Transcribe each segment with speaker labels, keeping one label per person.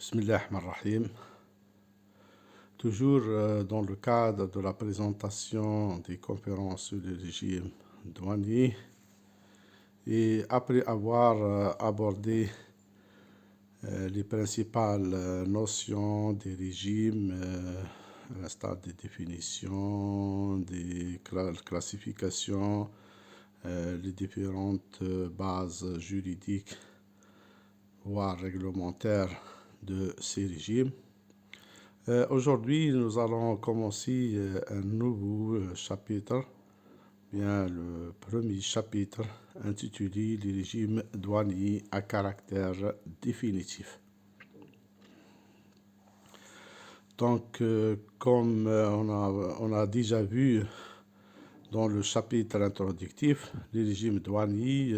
Speaker 1: Bismillah ar-Rahman ar-Rahim. Toujours dans le cadre de la présentation des conférences sur le régime douanier et après avoir abordé les principales notions des régimes, à l'instar des définitions, des classifications, les différentes bases juridiques voire réglementaires de ces régimes. Aujourd'hui, nous allons commencer un nouveau chapitre, bien le premier chapitre intitulé les régimes douaniers à caractère définitif. Donc, comme on a déjà vu dans le chapitre introductif, les régimes douaniers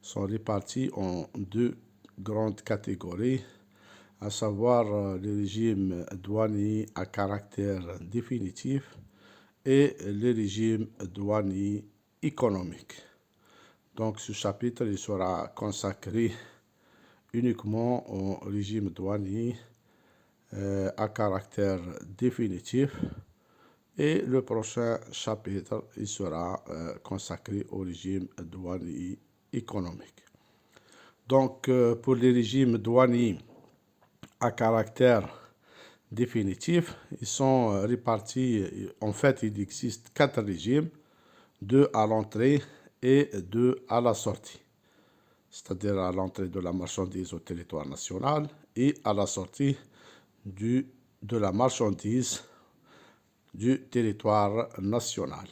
Speaker 1: sont répartis en deux grandes catégories, à savoir le régime douanier à caractère définitif et le régime douanier économique. Donc ce chapitre il sera consacré uniquement au régime douanier à caractère définitif et le prochain chapitre il sera consacré au régime douanier économique. Donc pour les régimes douaniers à caractère définitif, ils sont répartis, en fait il existe 4 régimes, 2 à l'entrée et 2 à la sortie, c'est-à-dire à l'entrée de la marchandise au territoire national et à la sortie de la marchandise du territoire national.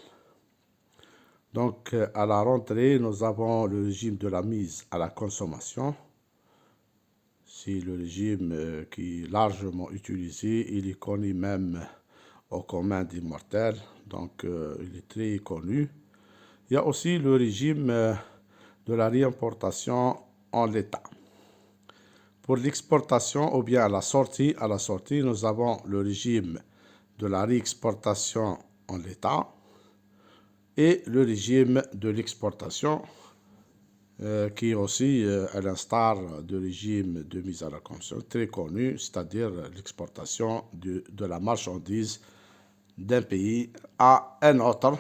Speaker 1: Donc à la rentrée, nous avons le régime de la mise à la consommation. C'est le régime qui est largement utilisé, il est connu même au commun des mortels, donc il est très connu. Il y a aussi le régime de la réimportation en l'état. Pour l'exportation ou bien à la sortie, nous avons le régime de la réexportation en l'état et le régime de l'exportation qui est aussi, à l'instar du régime de mise à la consommation, très connu, c'est-à-dire l'exportation de la marchandise d'un pays à un autre.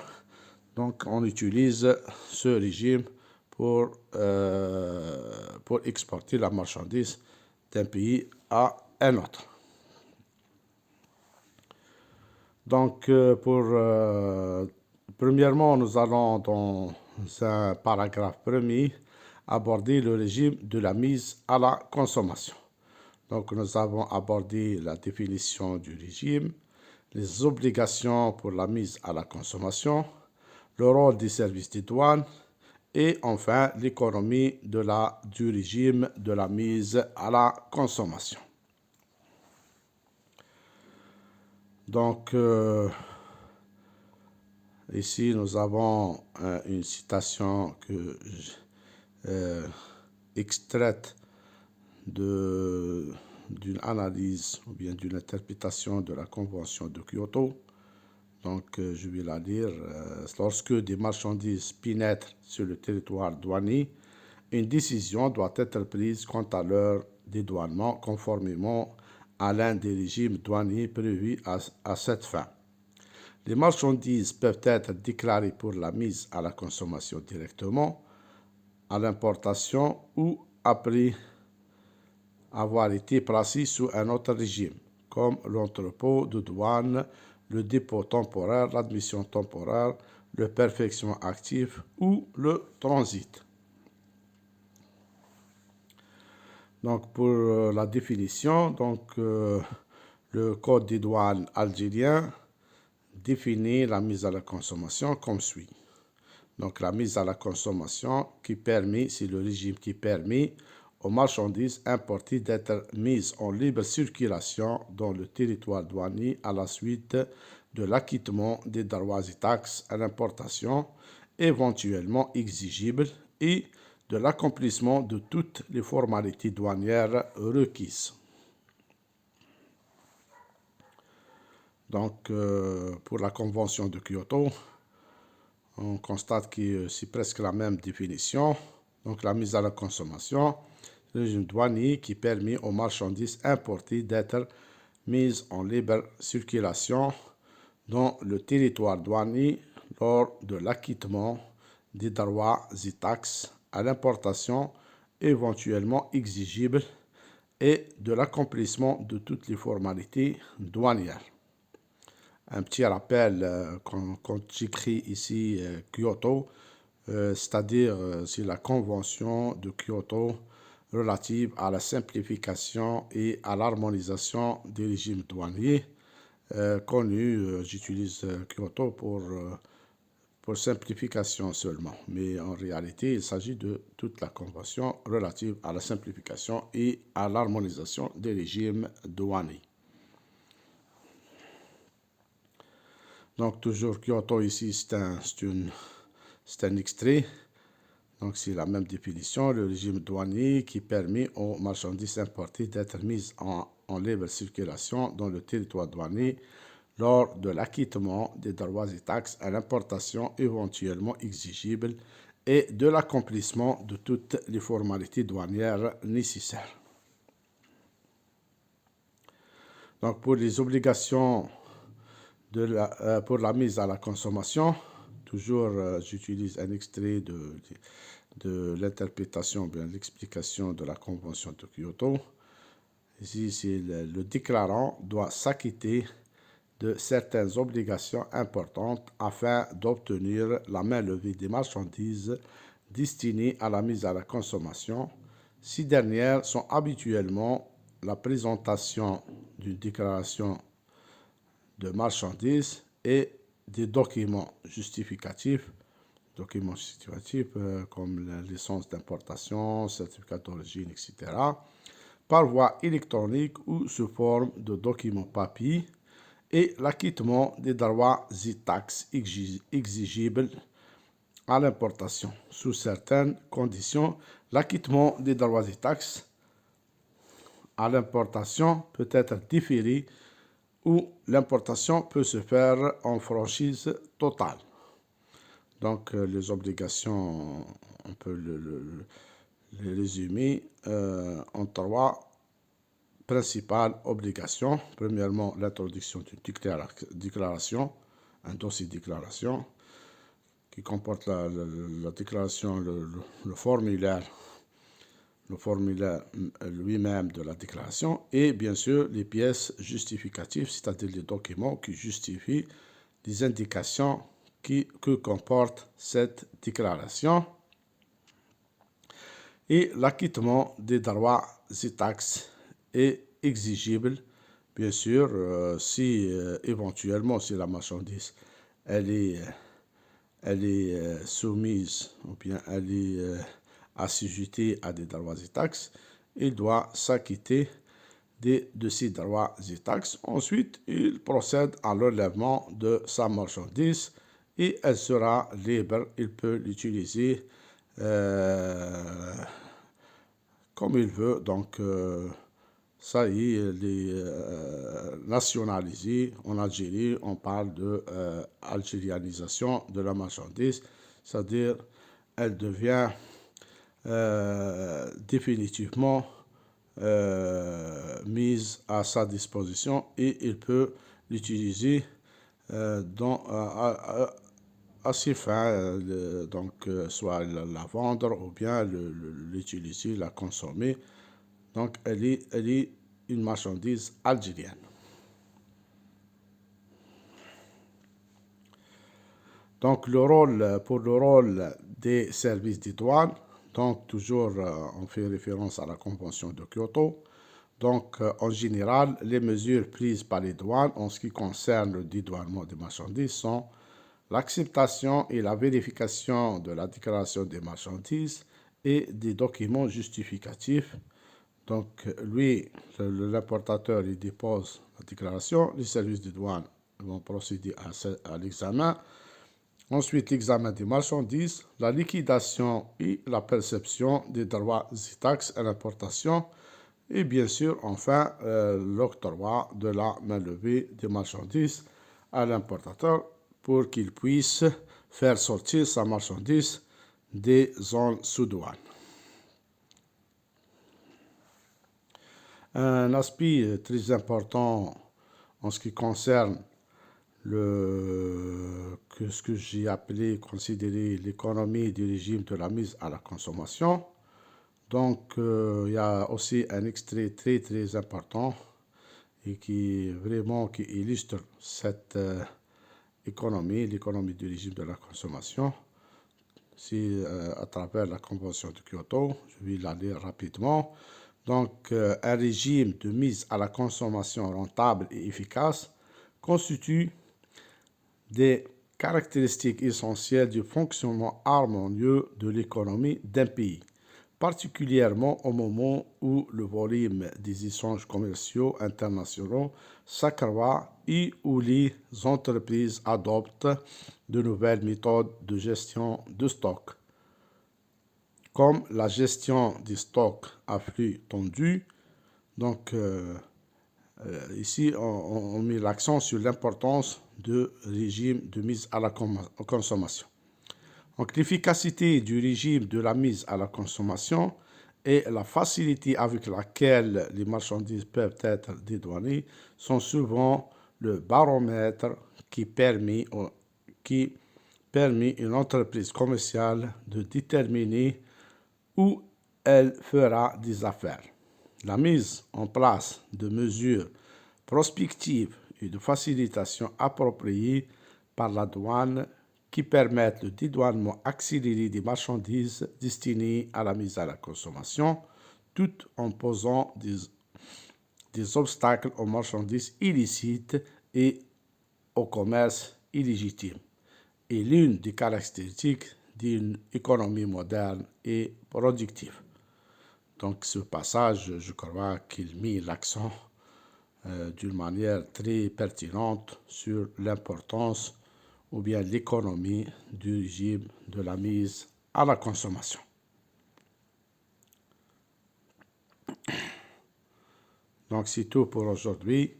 Speaker 1: Donc, on utilise ce régime pour exporter la marchandise d'un pays à un autre. Donc, premièrement, nous allons dans un paragraphe premier aborder le régime de la mise à la consommation. Donc, nous avons abordé la définition du régime, les obligations pour la mise à la consommation, le rôle des services des douanes et enfin l'économie du régime de la mise à la consommation. Donc, ici, nous avons une citation extraite d'une analyse ou bien d'une interprétation de la Convention de Kyoto. Donc, je vais la lire. Lorsque des marchandises pénètrent sur le territoire douanier, une décision doit être prise quant à leur dédouanement conformément à l'un des régimes douaniers prévus à cette fin. Les marchandises peuvent être déclarées pour la mise à la consommation directement, à l'importation ou après avoir été placées sous un autre régime, comme l'entrepôt de douane, le dépôt temporaire, l'admission temporaire, le perfectionnement actif ou le transit. Donc pour la définition, donc, le code des douanes algérien définit la mise à la consommation comme suit. Donc la mise à la consommation c'est le régime qui permet aux marchandises importées d'être mises en libre circulation dans le territoire douanier à la suite de l'acquittement des droits et taxes à l'importation éventuellement exigibles et de l'accomplissement de toutes les formalités douanières requises. Donc, pour la Convention de Kyoto, on constate que c'est presque la même définition. Donc, la mise à la consommation, le régime douanier qui permet aux marchandises importées d'être mises en libre circulation dans le territoire douanier lors de l'acquittement des droits et taxes à l'importation éventuellement exigibles et de l'accomplissement de toutes les formalités douanières. Un petit rappel, quand j'écris ici Kyoto, c'est-à-dire c'est la convention de Kyoto relative à la simplification et à l'harmonisation des régimes douaniers connus. J'utilise Kyoto pour simplification seulement, mais en réalité, il s'agit de toute la convention relative à la simplification et à l'harmonisation des régimes douaniers. Donc, toujours Kyoto ici, c'est un extrait. Donc, c'est la même définition, le régime douanier qui permet aux marchandises importées d'être mises en libre circulation dans le territoire douanier lors de l'acquittement des droits et taxes à l'importation éventuellement exigibles et de l'accomplissement de toutes les formalités douanières nécessaires. Donc, pour les obligations pour la mise à la consommation, toujours j'utilise un extrait de l'interprétation, bien l'explication de la Convention de Kyoto. Ici, c'est le déclarant doit s'acquitter de certaines obligations importantes afin d'obtenir la main-levée des marchandises destinées à la mise à la consommation. Ces dernières sont habituellement la présentation d'une déclaration de marchandises et des documents justificatifs comme la licence d'importation, certificat d'origine, etc., par voie électronique ou sous forme de documents papier, et l'acquittement des droits et taxes exigibles à l'importation. Sous certaines conditions, l'acquittement des droits et taxes à l'importation peut être différé ou l'importation peut se faire en franchise totale. Donc, les obligations, on peut les résumer en trois principales obligations. Premièrement, l'introduction d'une déclaration, un dossier de déclaration qui comporte la déclaration, le formulaire lui-même de la déclaration et bien sûr les pièces justificatives, c'est-à-dire les documents qui justifient les indications que comporte cette déclaration et l'acquittement des droits et taxes est exigible, bien sûr, si éventuellement si la marchandise elle est soumise ou bien elle est assujettie à des droits et taxes, il doit s'acquitter de ces droits et taxes. Ensuite, il procède à l'enlèvement de sa marchandise et elle sera libre. Il peut l'utiliser comme il veut. Donc, ça y est, elle est nationalisée. En Algérie, on parle de algérianisation de la marchandise, c'est-à-dire elle devient définitivement mise à sa disposition et il peut l'utiliser à ses fins, donc soit la vendre ou bien l'utiliser, la consommer. Donc elle est une marchandise algérienne. Donc pour le rôle des services des douanes, donc toujours on fait référence à la Convention de Kyoto. Donc en général, les mesures prises par les douanes en ce qui concerne le dédouanement des marchandises sont l'acceptation et la vérification de la déclaration des marchandises et des documents justificatifs. Donc lui, l'importateur, il dépose la déclaration, les services des douanes vont procéder à l'examen. Ensuite, l'examen des marchandises, la liquidation et la perception des droits et taxes à l'importation, et bien sûr, enfin, l'octroi de la main-levée des marchandises à l'importateur pour qu'il puisse faire sortir sa marchandise des zones sous douane. Un aspect très important en ce qui concerne ce que j'ai considéré l'économie du régime de la mise à la consommation. Donc, il y a aussi un extrait très très important et qui illustre cette l'économie du régime de la consommation. C'est à travers la Convention de Kyoto, je vais la lire rapidement. Donc, un régime de mise à la consommation rentable et efficace constitue des caractéristiques essentielles du fonctionnement harmonieux de l'économie d'un pays, particulièrement au moment où le volume des échanges commerciaux internationaux s'accroît et où les entreprises adoptent de nouvelles méthodes de gestion de stock, comme la gestion des stocks à flux tendu. Donc, ici, on met l'accent sur l'importance du régime de mise à la consommation. Donc, l'efficacité du régime de la mise à la consommation et la facilité avec laquelle les marchandises peuvent être dédouanées sont souvent le baromètre qui permet une entreprise commerciale de déterminer où elle fera des affaires. La mise en place de mesures prospectives et de facilitation appropriées par la douane qui permettent le dédouanement accéléré des marchandises destinées à la mise à la consommation, tout en posant des obstacles aux marchandises illicites et au commerce illégitime, est l'une des caractéristiques d'une économie moderne et productive. Donc ce passage, je crois qu'il met l'accent d'une manière très pertinente sur l'importance ou bien l'économie du régime de la mise à la consommation. Donc c'est tout pour aujourd'hui.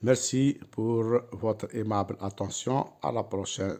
Speaker 1: Merci pour votre aimable attention. À la prochaine.